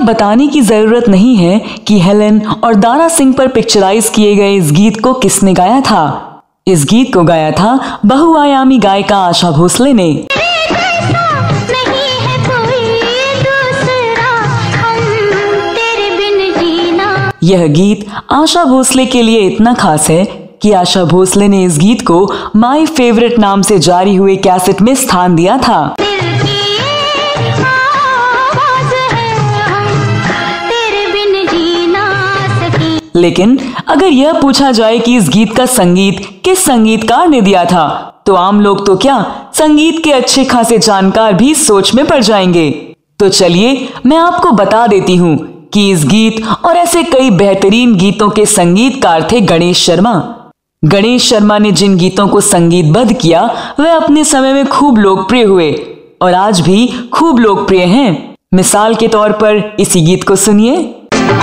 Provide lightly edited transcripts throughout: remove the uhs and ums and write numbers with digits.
बताने की जरूरत नहीं है कि हेलन और दारा सिंह पर पिक्चराइज किए गए इस गीत को किसने गाया था। इस गीत को गाया था बहुआयामी गायिका आशा भोसले ने। यह गीत आशा भोसले के लिए इतना खास है कि आशा भोसले ने इस गीत को माय फेवरेट नाम से जारी हुए कैसेट में स्थान दिया था। लेकिन अगर यह पूछा जाए कि इस गीत का संगीत किस संगीतकार ने दिया था, तो आम लोग तो क्या, संगीत के अच्छे खासे जानकार भी सोच में पड़ जाएंगे। तो चलिए मैं आपको बता देती हूँ कि इस गीत और ऐसे कई बेहतरीन गीतों के संगीतकार थे गणेश शर्मा। गणेश शर्मा ने जिन गीतों को संगीतबद्ध किया वह अपने समय में खूब लोकप्रिय हुए और आज भी खूब लोकप्रिय हैं। मिसाल के तौर पर इसी गीत को सुनिए।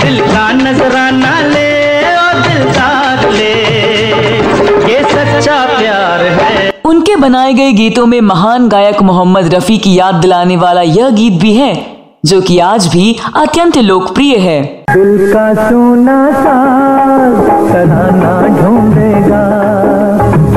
दिल का नजराना ले और दिलदार ले, ये सच्चा प्यार है। उनके बनाए गए गीतों में महान गायक मोहम्मद रफी की याद दिलाने वाला यह गीत भी है जो कि आज भी अत्यंत लोकप्रिय है। दिल का सोना तराना ढूंढेगा,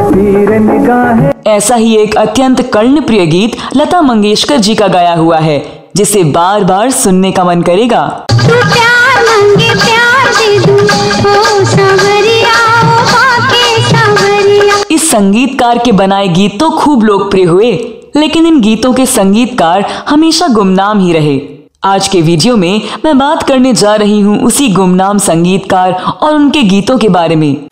तीर निगाह। ऐसा ही एक अत्यंत कर्णप्रिय गीत लता मंगेशकर जी का गाया हुआ है जिसे बार बार सुनने का मन करेगा। तू प्यार मांगे प्यार दे दूं, ओ सावरिया, ओ बाके सावरिया। इस संगीतकार के बनाए गीत तो खूब लोकप्रिय हुए, लेकिन इन गीतों के संगीतकार हमेशा गुमनाम ही रहे। आज के वीडियो में मैं बात करने जा रही हूँ उसी गुमनाम संगीतकार और उनके गीतों के बारे में।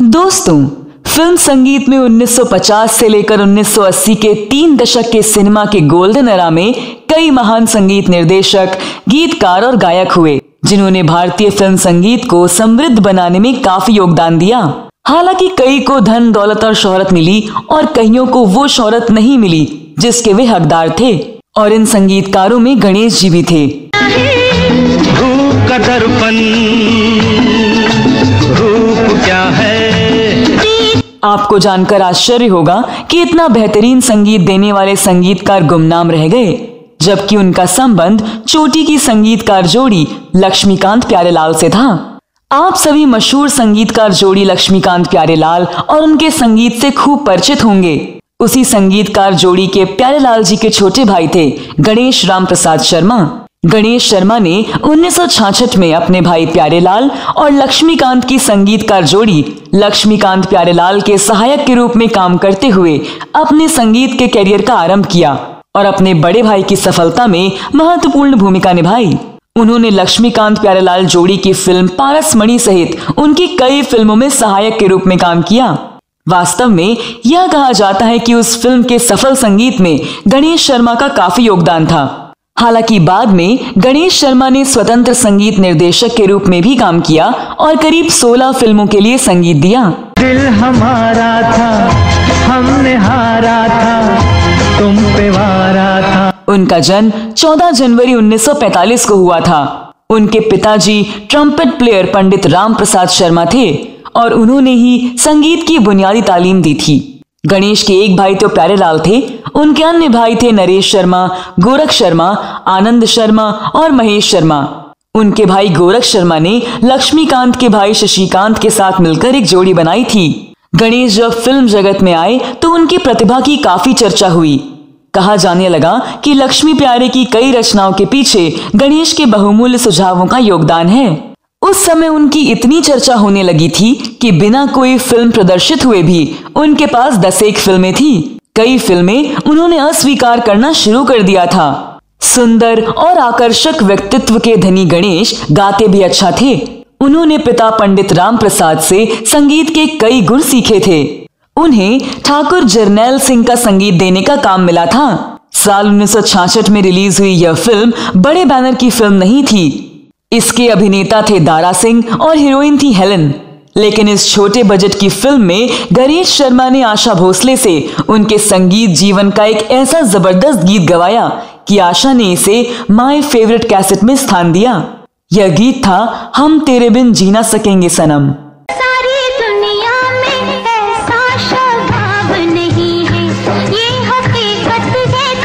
दोस्तों, फिल्म संगीत में 1950 से लेकर 1980 के 3 दशक के सिनेमा के गोल्डन एरा में कई महान संगीत निर्देशक, गीतकार और गायक हुए जिन्होंने भारतीय फिल्म संगीत को समृद्ध बनाने में काफी योगदान दिया। हालांकि कई को धन दौलत और शोहरत मिली और कईयों को वो शोहरत नहीं मिली जिसके वे हकदार थे, और इन संगीतकारों में गणेश जी भी थे। रूप का दर्पण, रूप क्या है। आपको जानकर आश्चर्य होगा कि इतना बेहतरीन संगीत देने वाले संगीतकार गुमनाम रह गए, जबकि उनका संबंध चोटी की संगीतकार जोड़ी लक्ष्मीकांत प्यारेलाल से था। आप सभी मशहूर संगीतकार जोड़ी लक्ष्मीकांत प्यारेलाल और उनके संगीत से खूब परिचित होंगे। उसी संगीतकार जोड़ी के प्यारेलाल जी के छोटे भाई थे गणेश राम प्रसाद शर्मा। गणेश शर्मा ने 1966 में अपने भाई प्यारेलाल और लक्ष्मीकांत की संगीतकार जोड़ी लक्ष्मीकांत प्यारेलाल के सहायक के रूप में काम करते हुए अपने संगीत के करियर का आरंभ किया और अपने बड़े भाई की सफलता में महत्वपूर्ण भूमिका निभाई। उन्होंने लक्ष्मीकांत प्यारेलाल जोड़ी की फिल्म पारसमणि सहित उनकी कई फिल्मों में सहायक के रूप में काम किया। वास्तव में यह कहा जाता है कि उस फिल्म के सफल संगीत में गणेश शर्मा का काफी योगदान था। हालांकि बाद में गणेश शर्मा ने स्वतंत्र संगीत निर्देशक के रूप में भी काम किया और करीब 16 फिल्मों के लिए संगीत दिया। दिल हमारा था, हमने हारा था, तुम पे वारा था। उनका जन्म 14 जनवरी 1945 को हुआ था। उनके पिताजी ट्रम्पेट प्लेयर पंडित राम प्रसाद शर्मा थे और उन्होंने ही संगीत की बुनियादी तालीम दी थी। गणेश के एक भाई तो प्यारेलाल थे, उनके अन्य भाई थे नरेश शर्मा, गोरख शर्मा, आनंद शर्मा और महेश शर्मा। उनके भाई गोरख शर्मा ने लक्ष्मीकांत के भाई शशिकांत के साथ मिलकर एक जोड़ी बनाई थी। गणेश जब फिल्म जगत में आए तो उनकी प्रतिभा की काफी चर्चा हुई। कहा जाने लगा कि लक्ष्मी प्यारे की कई रचनाओं के पीछे गणेश के बहुमूल्य सुझावों का योगदान है। उस समय उनकी इतनी चर्चा होने लगी थी कि बिना कोई फिल्म प्रदर्शित हुए भी उनके पास 10 फिल्में थी। कई फिल्में उन्होंने अस्वीकार करना शुरू कर दिया था। सुंदर और आकर्षक व्यक्तित्व के धनी गणेश गाते भी अच्छा थे। उन्होंने पिता पंडित राम प्रसाद से संगीत के कई गुण सीखे थे। उन्हें ठाकुर जरनैल सिंह का संगीत देने का काम मिला था। साल 1966 में रिलीज हुई यह फिल्म बड़े बैनर की फिल्म नहीं थी। इसके अभिनेता थे दारा सिंह और हीरोइन थी हेलन। लेकिन इस छोटे बजट की फिल्म में गणेश शर्मा ने आशा भोसले से उनके संगीत जीवन का एक ऐसा जबरदस्त गीत गवाया कि आशा ने इसे माय फेवरेट कैसेट में स्थान दिया। यह गीत था हम तेरे बिन जी ना सकेंगे सनम। सारी दुनिया में ऐसा शबाब नहीं है, ये हकीकत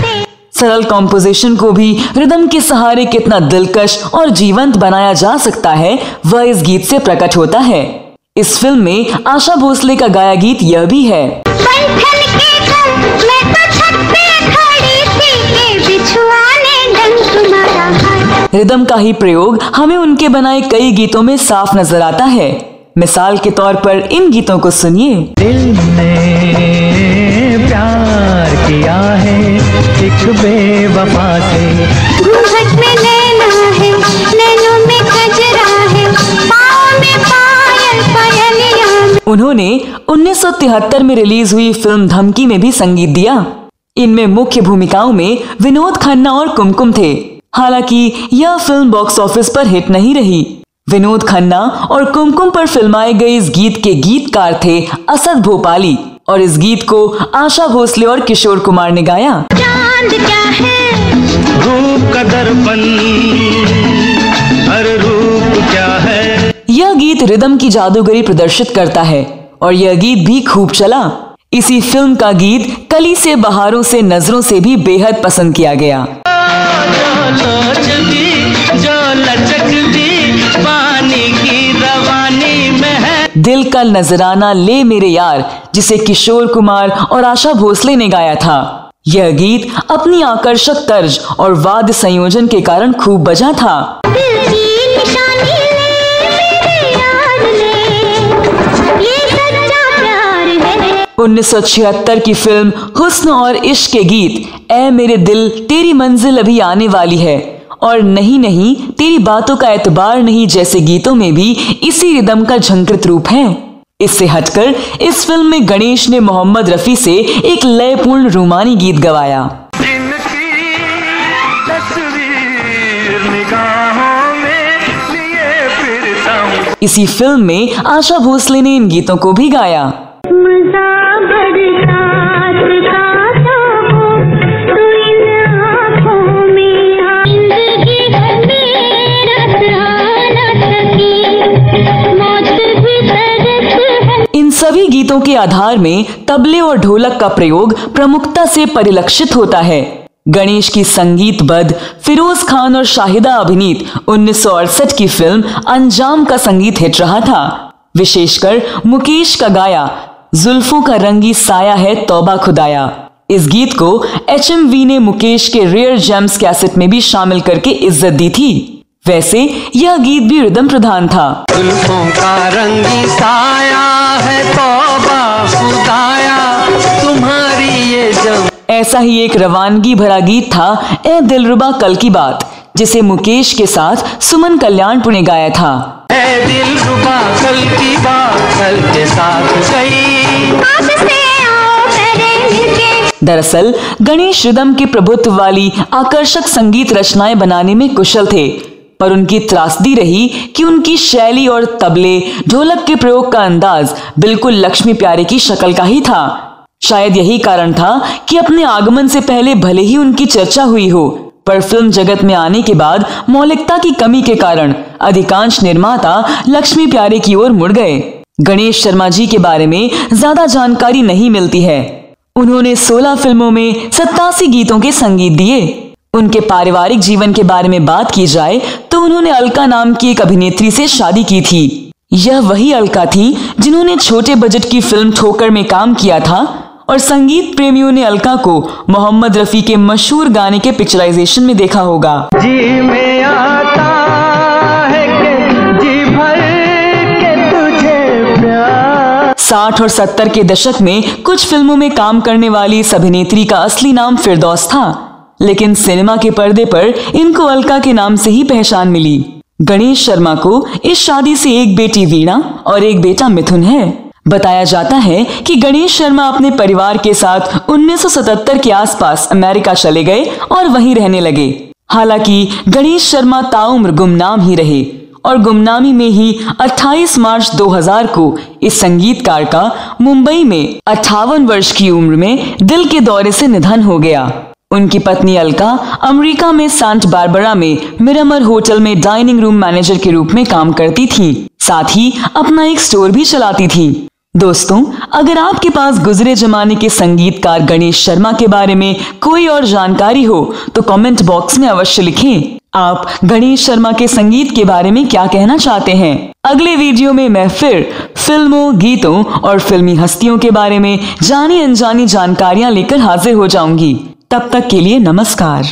है। सरल कॉम्पोजिशन को भी रिदम के सहारे कितना दिलकश और जीवंत बनाया जा सकता है, वह इस गीत से प्रकट होता है। इस फिल्म में आशा भोसले का गाया गीत यह भी है। रिदम का ही प्रयोग हमें उनके बनाए कई गीतों में साफ नजर आता है। मिसाल के तौर पर इन गीतों को सुनिए। दिल ने प्यार किया है एक बेवफा से, घूंघट में नैना है, नैनों में गजरा है, पाँव में पायल पायलिया। उन्होंने 1973 में रिलीज हुई फिल्म धमकी में भी संगीत दिया। इनमें मुख्य भूमिकाओं में विनोद खन्ना और कुमकुम थे। हालांकि यह फिल्म बॉक्स ऑफिस पर हिट नहीं रही। विनोद खन्ना और कुमकुम पर फिल्माए गए इस गीत के गीतकार थे असद भोपाली और इस गीत को आशा भोसले और किशोर कुमार ने गाया। चांद क्या है, रूप का दर्पण, हर रूप क्या है। यह गीत रिदम की जादूगरी प्रदर्शित करता है और यह गीत भी खूब चला। इसी फिल्म का गीत कली से बहारों से नजरों से भी बेहद पसंद किया गया। दिल का नजराना ले मेरे यार, जिसे किशोर कुमार और आशा भोसले ने गाया था। यह गीत अपनी आकर्षक तर्ज और वाद्य संयोजन के कारण खूब बजा था। दिल की निशानी ले, मेरे यार ले, ये सच्चा प्यार है। 1976 की फिल्म हुस्न और इश्क के गीत ऐ मेरे दिल तेरी मंजिल अभी आने वाली है और नहीं नहीं तेरी बातों का एतबार नहीं जैसे गीतों में भी इसी रिदम का झंकृत रूप है। इससे हटकर इस फिल्म में गणेश ने मोहम्मद रफी से एक लयपूर्ण रूमानी गीत गवाया। इसी फिल्म में आशा भोसले ने इन गीतों को भी गाया। मजा बरसात का तो हो, तू इन आँखों में आ, जिंदगी में रस आ न सकी, मौत भी दर्द है। इन सभी गीतों के आधार में तबले और ढोलक का प्रयोग प्रमुखता से परिलक्षित होता है। गणेश की संगीतबद्ध फिरोज खान और शाहिदा अभिनीत 1968 की फिल्म अंजाम का संगीत हिट रहा था। विशेषकर मुकेश का गाया जुल्फों का रंगी साया है तौबा खुदाया। इस गीत को HMV ने मुकेश के रेयर जेम्स कैसेट में भी शामिल करके इज्जत दी थी। वैसे यह गीत भी रिदम प्रधान था। जुल्फों का रंगी साया है तौबा खुदाया, तुम्हारी ये जम। ऐसा ही एक रवानगी भरा गीत था ए दिलरुबा कल की बात, जिसे मुकेश के साथ सुमन कल्याणपुर ने गाया था। ए दिलरुबा कल की बात कल के साथ गई, आपसे आओ करे मिलके। दरअसल गणेश रिदम के प्रभुत्व वाली आकर्षक संगीत रचनाएं बनाने में कुशल थे, पर उनकी त्रासदी रही कि उनकी शैली और तबले ढोलक के प्रयोग का अंदाज बिल्कुल लक्ष्मी प्यारे की शक्ल का ही था। शायद यही कारण था कि अपने आगमन से पहले भले ही उनकी चर्चा हुई हो, पर फिल्म जगत में आने के बाद मौलिकता की कमी के कारण अधिकांश निर्माता लक्ष्मी प्यारे की ओर मुड़ गए। गणेश शर्मा जी के बारे में ज्यादा जानकारी नहीं मिलती है। उन्होंने 16 फिल्मों में 87 गीतों के संगीत दिए। उनके पारिवारिक जीवन के बारे में बात की जाए तो उन्होंने अलका नाम की एक अभिनेत्री से शादी की थी। यह वही अलका थी जिन्होंने छोटे बजट की फिल्म ठोकर में काम किया था और संगीत प्रेमियों ने अलका को मोहम्मद रफी के मशहूर गाने के पिक्चराइजेशन में देखा होगा। जी में आता है कि जी भर के तुझे प्यार। 60 और 70 के दशक में कुछ फिल्मों में काम करने वाली इस अभिनेत्री का असली नाम फिरदौस था, लेकिन सिनेमा के पर्दे पर इनको अलका के नाम से ही पहचान मिली। गणेश शर्मा को इस शादी से एक बेटी वीणा और एक बेटा मिथुन है। बताया जाता है कि गणेश शर्मा अपने परिवार के साथ 1977 के आसपास अमेरिका चले गए और वहीं रहने लगे। हालांकि गणेश शर्मा ताउम्र गुमनाम ही रहे और गुमनामी में ही 28 मार्च 2000 को इस संगीतकार का मुंबई में 58 वर्ष की उम्र में दिल के दौरे से निधन हो गया। उनकी पत्नी अलका अमेरिका में सेंट बारबरा में मिरामर होटल में डाइनिंग रूम मैनेजर के रूप में काम करती थी। साथ ही अपना एक स्टोर भी चलाती थी। दोस्तों, अगर आपके पास गुजरे जमाने के संगीतकार गणेश शर्मा के बारे में कोई और जानकारी हो तो कमेंट बॉक्स में अवश्य लिखें। आप गणेश शर्मा के संगीत के बारे में क्या कहना चाहते हैं? अगले वीडियो में मैं फिर फिल्मों, गीतों और फिल्मी हस्तियों के बारे में जानी अनजानी जानकारियां लेकर हाजिर हो जाऊंगी। तब तक के लिए नमस्कार।